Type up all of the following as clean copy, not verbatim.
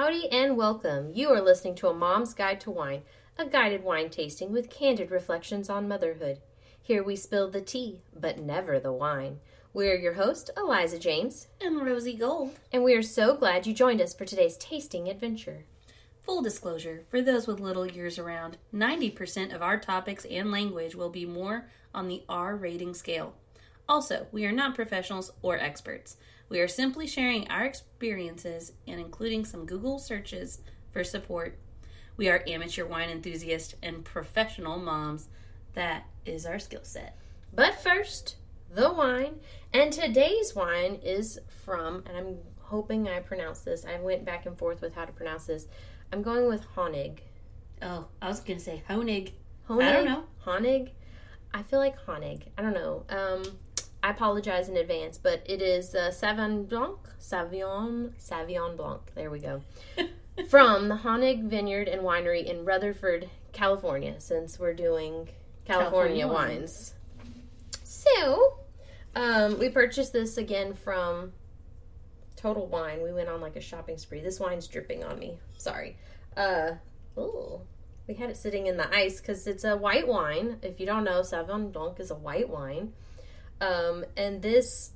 Howdy and welcome. You are listening to A Mom's Guide to Wine, a guided wine tasting with candid reflections on motherhood. Here we spill the tea, but never the wine. We are your host, Eliza James. And Rosie Gold. And we are so glad you joined us for today's tasting adventure. Full disclosure, for those with little ears around, 90% of our topics and language will be more on the R rating scale. Also, we are not professionals or experts. We are simply sharing our experiences and including some Google searches for support. We are amateur wine enthusiasts and professional moms. That is our skill set. But first, the wine. And today's wine is from, and I'm hoping I pronounce this. I went back and forth with how to pronounce this. I'm going with Honig. Oh, I was going to say Honig. Honig? I don't know. Honig? I feel like Honig. I don't know. I apologize in advance, but it is Sauvignon Blanc. There we go. From the Honig Vineyard and Winery in Rutherford, California, since we're doing California wines. So, we purchased this again from Total Wine. We went on like a shopping spree. This wine's dripping on me. Sorry. We had it sitting in the ice because it's a white wine. If you don't know, Sauvignon Blanc is a white wine. And this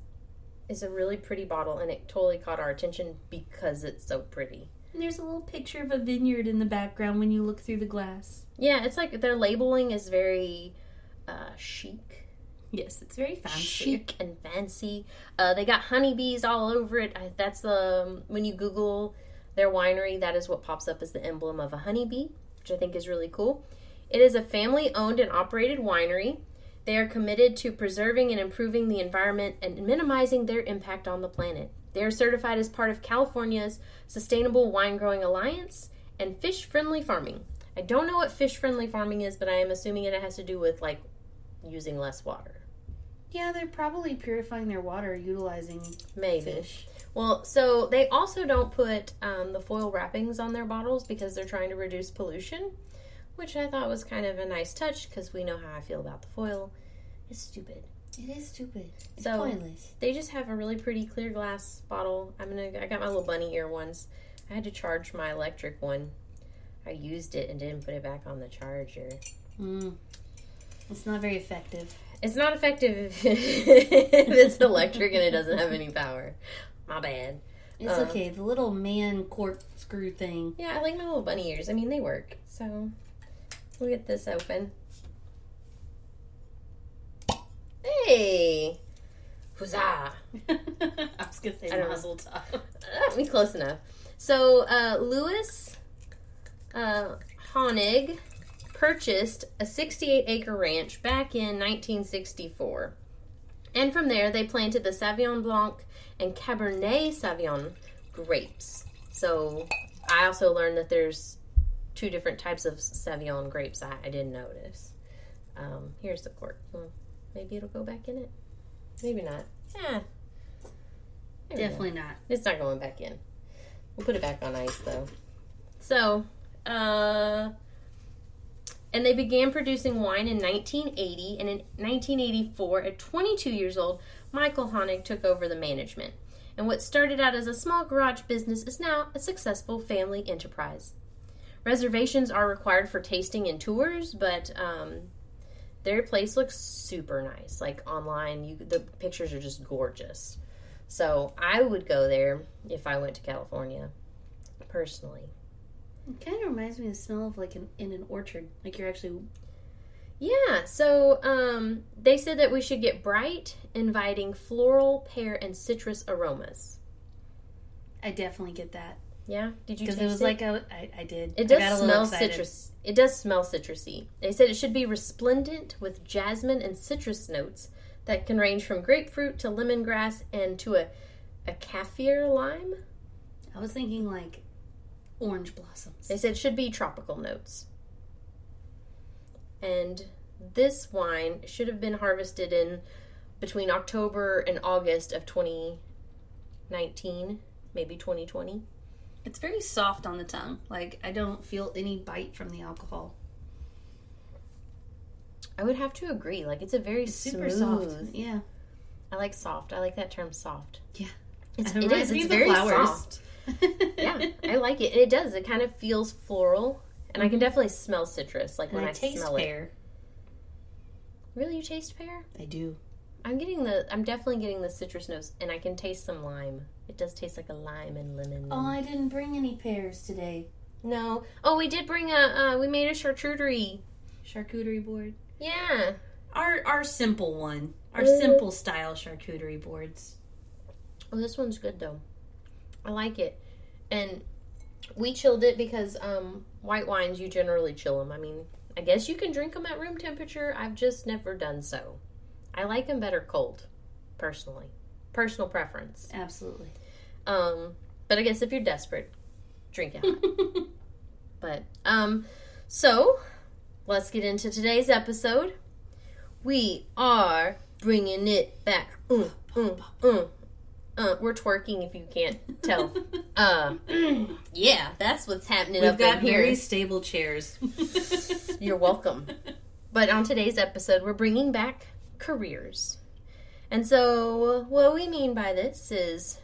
is a really pretty bottle, and it totally caught our attention because it's so pretty. And there's a little picture of a vineyard in the background when you look through the glass. Yeah, it's like their labeling is very chic. Yes, it's very fancy. Chic and fancy. They got honeybees all over it. That's when you Google their winery, that is what pops up as the emblem of a honeybee, which I think is really cool. It is a family-owned and operated winery. They are committed to preserving and improving the environment and minimizing their impact on the planet. They are certified as part of California's Sustainable Wine Growing Alliance and Fish-Friendly Farming. I don't know what fish-friendly farming is, but I am assuming it has to do with, like, using less water. Yeah, they're probably purifying their water utilizing fish. Well, so they also don't put the foil wrappings on their bottles because they're trying to reduce pollution, which I thought was kind of a nice touch because we know how I feel about the foil. It's stupid. It is stupid. It's so pointless. They just have a really pretty clear glass bottle. I got my little bunny ear ones. I had to charge my electric one. I used it and didn't put it back on the charger. It's not very effective. It's not effective if it's electric and it doesn't have any power. My bad. It's okay. The little man corkscrew thing. Yeah, I like my little bunny ears. I mean, they work. So we'll get this open. Hey! Huzzah! I was going to say mazel tov. Me close enough. So, Louis Honig purchased a 68-acre ranch back in 1964. And from there, they planted the Sauvignon Blanc and Cabernet Sauvignon grapes. So, I also learned that there's 2 different types of Sauvignon grapes I didn't notice. Here's the cork. Maybe it'll go back in it. Maybe not. Yeah. Definitely not. It's not going back in. We'll put it back on ice, though. So, and they began producing wine in 1980, and in 1984, at 22 years old, Michael Honig took over the management. And what started out as a small garage business is now a successful family enterprise. Reservations are required for tasting and tours, but their place looks super nice. Like online, the pictures are just gorgeous. So I would go there if I went to California, personally. It kind of reminds me of the smell of like in an orchard. Like you're actually... Yeah, so they said that we should get bright, inviting floral, pear, and citrus aromas. I definitely get that. Yeah? Did you taste it? Because it was like I did. It does smell citrus. It does smell citrusy. They said it should be resplendent with jasmine and citrus notes that can range from grapefruit to lemongrass and to a kaffir lime. I was thinking like orange blossoms. They said it should be tropical notes. And this wine should have been harvested in between October and August of 2019, maybe 2020. It's very soft on the tongue. Like, I don't feel any bite from the alcohol. I would have to agree. Like, it's a very super smooth. Soft. Yeah. I like soft. I like that term soft. Yeah. It is. It's very soft. Yeah, I like it. And it does. It kind of feels floral. And I can definitely smell citrus, like when I taste smell pear. it. Really, you taste pear? I do. I'm definitely getting the citrus notes, and I can taste some lime. It does taste like a lime and lemon. Oh, I didn't bring any pears today. No. Oh, we did bring we made a Charcuterie board. Yeah. Our simple one. Our simple style charcuterie boards. Oh, this one's good, though. I like it. And we chilled it because white wines, you generally chill them. I mean, I guess you can drink them at room temperature. I've just never done so. I like them better cold, personally. Personal preference. Absolutely. But I guess if you're desperate, drink it hot. But, so, let's get into today's episode. We are bringing it back. We're twerking if you can't tell. Yeah, that's what's happening We've up in here. got very stable chairs. You're welcome. But on today's episode, we're bringing back careers. And so what we mean by this is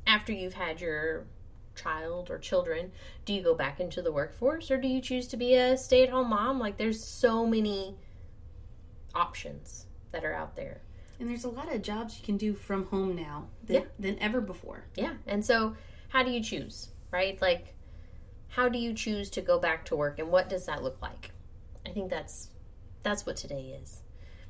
after you've had your child or children, do you go back into the workforce or do you choose to be a stay-at-home mom? Like, there's so many options that are out there. And there's a lot of jobs you can do from home now than ever before. Yeah. And so how do you choose, right? Like, how do you choose to go back to work and what does that look like? I think that's what today is.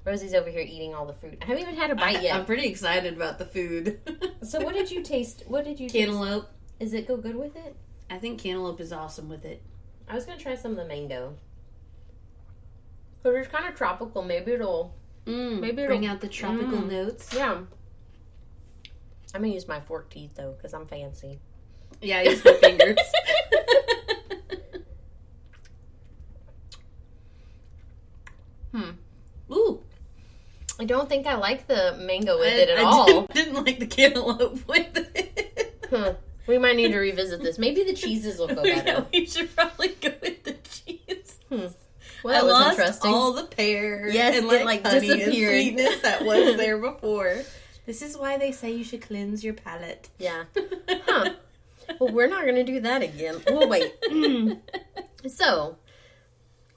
Rosie's over here eating all the fruit. I haven't even had a bite yet. I'm pretty excited about the food. So what did you taste? Cantaloupe. Is it go good with it? I think cantaloupe is awesome with it. I was going to try some of the mango. Because it's kind of tropical. Maybe it'll bring out the tropical notes. Yeah. I'm going to use my fork teeth, though, because I'm fancy. Yeah, I use my fingers. Ooh. I don't think I like the mango with it at all. I didn't like the cantaloupe with it. We might need to revisit this. Maybe the cheeses will go better. Yeah, we should probably go with the cheese. Well, that was interesting. All the pear and honey disappeared. And sweetness that was there before. This is why they say you should cleanse your palate. Yeah. Huh. Well, we're not going to do that again. Oh, wait. So,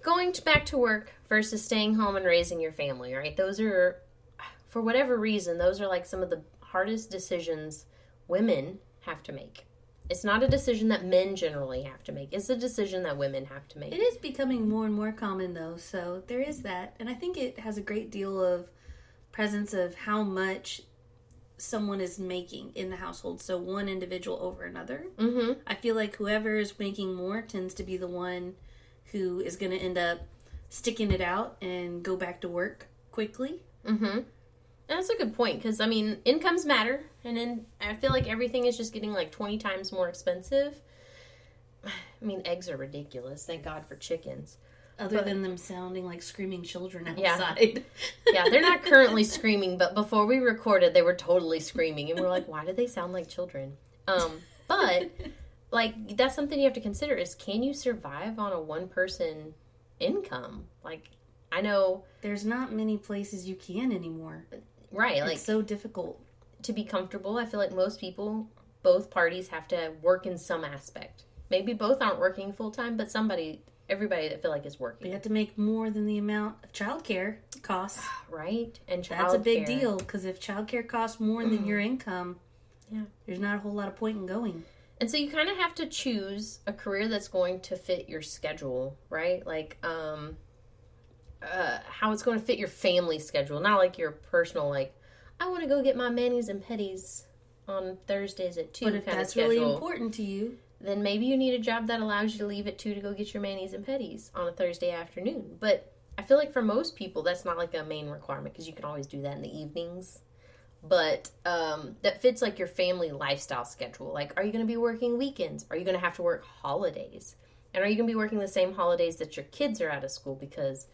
going back to work versus staying home and raising your family, right? Those are, for whatever reason, those are like some of the hardest decisions women have to make. It's not a decision that men generally have to make. It's a decision that women have to make. It is becoming more and more common, though, so there is that. And I think it has a great deal of presence of how much someone is making in the household. So one individual over another. Mm-hmm. I feel like whoever is making more tends to be the one who is going to end up sticking it out and go back to work quickly. Mm-hmm. That's a good point, because, I mean, incomes matter, and I feel like everything is just getting, 20 times more expensive. I mean, eggs are ridiculous. Thank God for chickens. Other than them sounding like screaming children outside. Yeah, they're not currently screaming, but before we recorded, they were totally screaming, and we're like, why do they sound like children? But, that's something you have to consider is, can you survive on a one-person income? I know... There's not many places you can anymore. Right, it's so difficult. To be comfortable, I feel like most people, both parties have to work in some aspect. Maybe both aren't working full-time, but everybody that feel like is working. You have to make more than the amount of childcare costs. Right, and that's a big deal, because if childcare costs more than your income, yeah, there's not a whole lot of point in going. And so you kind of have to choose a career that's going to fit your schedule, right? How it's going to fit your family schedule, not like your personal, I want to go get my manis and petties on Thursdays at 2 But if kind that's of schedule. really important to you, then maybe you need a job that allows you to leave at 2 to go get your manis and petties on a Thursday afternoon. But I feel like for most people, that's not a main requirement, because you can always do that in the evenings. But that fits your family lifestyle schedule. Are you going to be working weekends? Are you going to have to work holidays? And are you going to be working the same holidays that your kids are out of school? Because,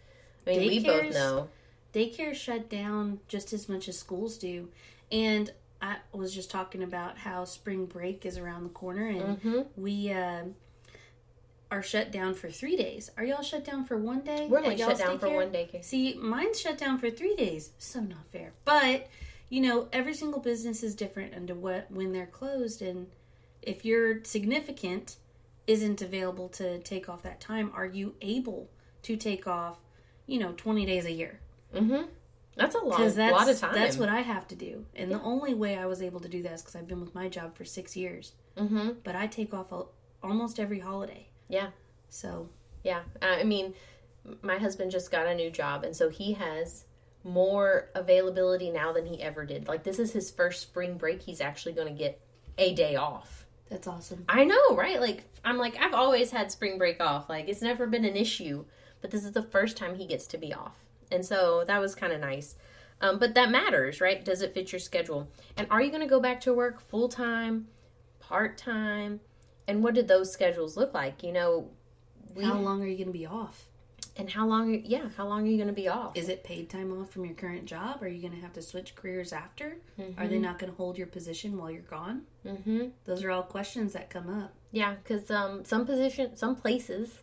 we both know. Daycare shut down just as much as schools do. And I was just talking about how spring break is around the corner. And we are shut down for 3 days. Are y'all shut down for 1 day? We're only shut down for 1 day. See, mine's shut down for 3 days. So not fair. But, every single business is different when they're closed. And if your significant isn't available to take off that time, are you able to take off, 20 days a year? Mm-hmm. That's a lot of time. That's what I have to do. And the only way I was able to do that is because I've been with my job for 6 years. Mm-hmm. But I take off almost every holiday. Yeah. So. Yeah. I mean, my husband just got a new job, and so he has more availability now than he ever did. Like, this is his first spring break. He's actually going to get a day off. That's awesome. I know, right? Like, I'm like, I've always had spring break off. Like, it's never been an issue. But this is the first time he gets to be off. And so that was kind of nice. But that matters, right? Does it fit your schedule? And are you going to go back to work full-time, part-time? And what did those schedules look like? How long are you going to be off? And how long are you going to be off? Is it paid time off from your current job? Are you going to have to switch careers after? Mm-hmm. Are they not going to hold your position while you're gone? Mm-hmm. Those are all questions that come up. Yeah, because some places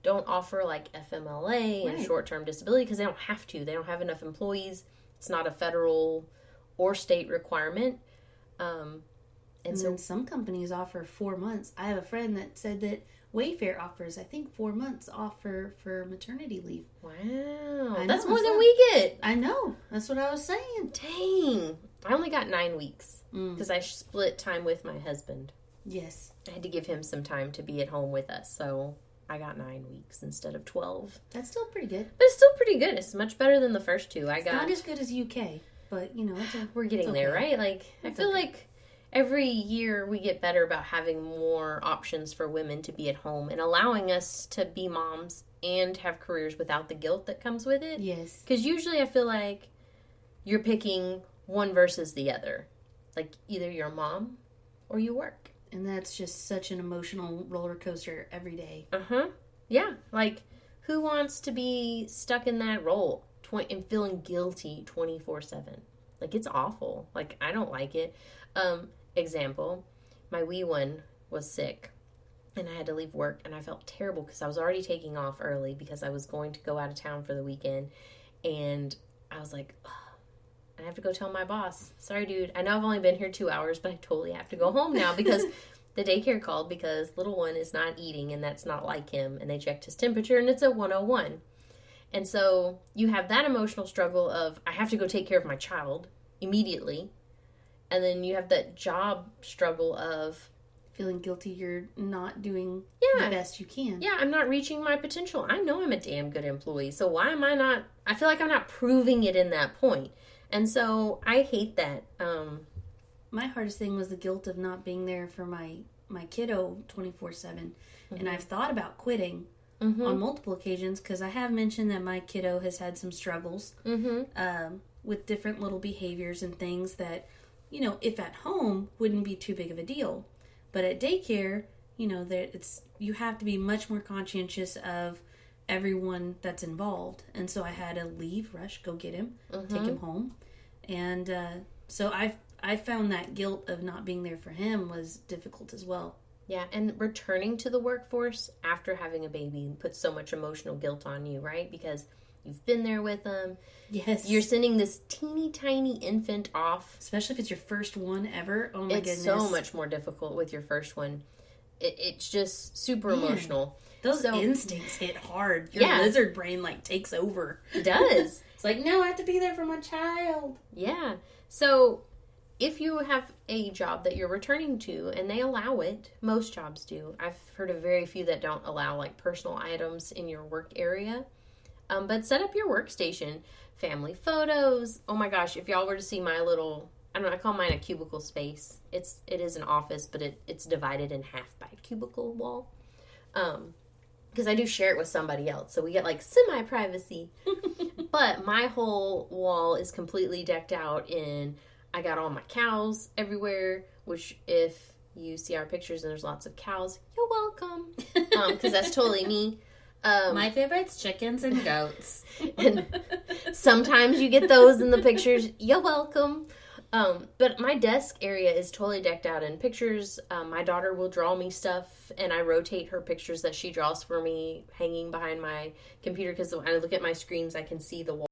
don't offer like FMLA and short-term disability because they don't have to. They don't have enough employees. It's not a federal or state requirement. And so then some companies offer 4 months. I have a friend that said that Wayfair offers, I think, 4 months off for maternity leave. Wow. That's more than we get. I know. That's what I was saying. Dang. I only got 9 weeks because I split time with my husband. Yes. I had to give him some time to be at home with us, so I got 9 weeks instead of 12. That's still pretty good. But it's still pretty good. It's much better than the first two. It's not as good as UK, but, we're getting there, right? Like, I feel like every year we get better about having more options for women to be at home and allowing us to be moms and have careers without the guilt that comes with it. Yes. Because usually I feel like you're picking one versus the other. Like, either you're a mom or you work. And that's just such an emotional roller coaster every day. Uh-huh. Yeah. Like, who wants to be stuck in that role and feeling guilty 24/7? Like, it's awful. Like, I don't like it. Example, my wee one was sick and I had to leave work and I felt terrible because I was already taking off early because I was going to go out of town for the weekend. And I was like, I have to go tell my boss, sorry, dude, I know I've only been here 2 hours, but I totally have to go home now because the daycare called because little one is not eating and that's not like him. And they checked his temperature and it's a 101. And so you have that emotional struggle of, I have to go take care of my child immediately. And then you have that job struggle of feeling guilty you're not doing the best you can. Yeah, I'm not reaching my potential. I know I'm a damn good employee. So why am I not? I feel like I'm not proving it in that point. And so I hate that. My hardest thing was the guilt of not being there for my kiddo 24/7. Mm-hmm. And I've thought about quitting on multiple occasions because I have mentioned that my kiddo has had some struggles with different little behaviors and things that, if at home wouldn't be too big of a deal. But at daycare, you have to be much more conscientious of everyone that's involved. And so I had to leave, rush, go get him, take him home. And so I found that guilt of not being there for him was difficult as well. Yeah, and returning to the workforce after having a baby puts so much emotional guilt on you, right? Because you've been there with them. Yes. You're sending this teeny tiny infant off. Especially if it's your first one ever. Oh my goodness. It's so much more difficult with your first one. It's just super emotional. Those instincts hit hard. Your lizard brain takes over. It does. It's like, no, I have to be there for my child. Yeah. So if you have a job that you're returning to and they allow it, most jobs do. I've heard of very few that don't allow personal items in your work area. But set up your workstation, family photos. Oh my gosh, if y'all were to see my little, I call mine a cubicle space. It is an office, but it's divided in half by a cubicle wall. Because I do share it with somebody else, so we get semi-privacy. But my whole wall is completely decked out I got all my cows everywhere, which if you see our pictures and there's lots of cows, you're welcome. Because that's totally me. My favorite's chickens and goats. And sometimes you get those in the pictures. You're welcome. But my desk area is totally decked out in pictures. My daughter will draw me stuff, and I rotate her pictures that she draws for me hanging behind my computer because when I look at my screens, I can see the wall.